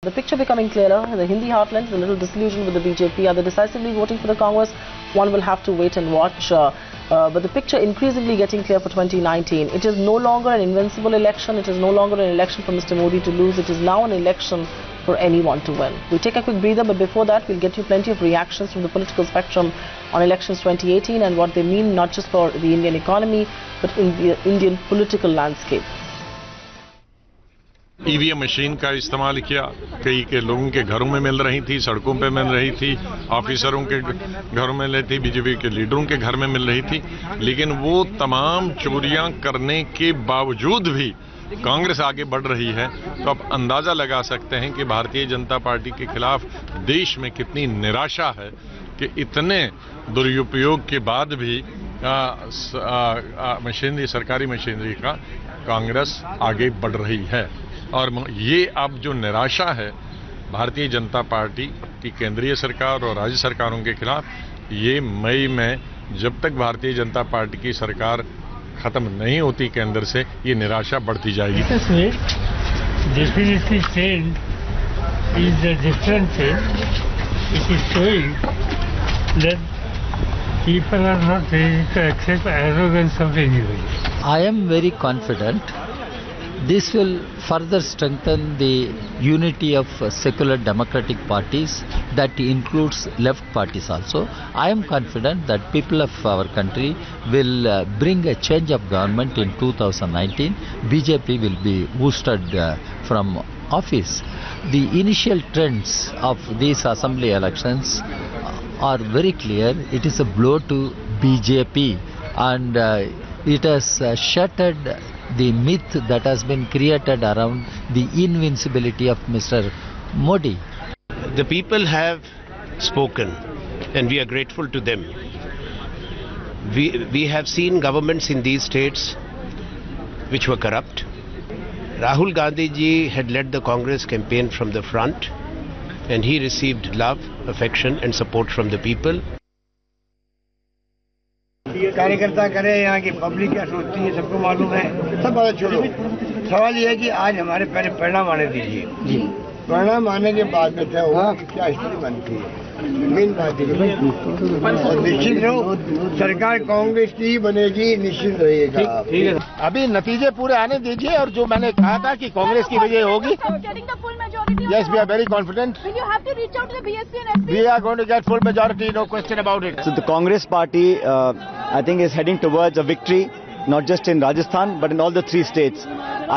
The picture becoming clearer. The Hindi heartland is a little disillusioned with the BJP. Are they decisively voting for the Congress? One will have to wait and watch. But the picture increasingly getting clear for 2019. It is no longer an invincible election. It is no longer an election for Mr. Modi to lose. It is now an election for anyone to win. We'll take a quick breather, but before that, we'll get you plenty of reactions from the political spectrum on elections 2018 and what they mean not just for the Indian economy, but in the Indian political landscape. EVM machine का इस्तेमाल किया, कई के लोगों के घरों में मिल रही थी, सड़कों पे मिल रही थी, ऑफिसरों के घरों में मिल रही थी, बीजेपी के लीडरों के घर में मिल रही थी। लेकिन वो तमाम चोरियां करने के बावजूद भी कांग्रेस आगे बढ़ रही है, तो आप अंदाजा लगा सकते हैं कि भारतीय जनता पार्टी के खिलाफ देश में कितनी निराशा है कि इतने दुरुपयोग के बाद भी मशीनरी, सरकारी मशीनरी का कांग्रेस आगे बढ़ रही है। और ये अब जो निराशा है भारतीय जनता पार्टी की केंद्रीय सरकार और राज्य सरकारों के खिलाफ, ये मई में जब तक भारतीय जनता पार्टी की सरकार खत्म नहीं होती केंद्र से, ये निराशा बढ़ती जाएगी। Definitely change is a different change. It is showing that people are not ready to accept arrogance of anybody. I am very confident this will further strengthen the unity of secular democratic parties, that includes left parties also. I am confident that people of our country will bring a change of government in 2019. BJP will be boosted from office. The initial trends of these assembly elections are very clear. It is a blow to BJP, and it has shattered the myth that has been created around the invincibility of Mr. Modi. The people have spoken and we are grateful to them. We have seen governments in these states which were corrupt. Rahul Gandhi ji had led the Congress campaign from the front and he received love, affection and support from the people. कार्यकर्ता करे, यहाँ की public क्या सोचती है सबको मालूम है, सब बात छोड़ो। सवाल ये है कि आज हमारे पहले परिणाम आने दीजिए। परिणाम आने के बाद में तय होगा कि क्या स्थिति बनती है। मेन बात है और निश्चित रहो, सरकार कांग्रेस की बनेगी, निश्चित रहिएगा। ठीक है, अभी नतीजे पूरे आने दीजिए और जो मैंने कहा था कि कांग्रेस की विजय होगी। Yes, we are very confident. Will you have to reach out to the BSP and SP? We are going to get full majority, no question about it. So the Congress party, I think, is heading towards a victory, not just in Rajasthan, but in all the three states.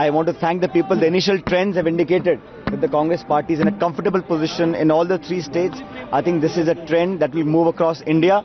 I want to thank the people. The initial trends have indicated that the Congress party is in a comfortable position in all the three states. I think this is a trend that will move across India.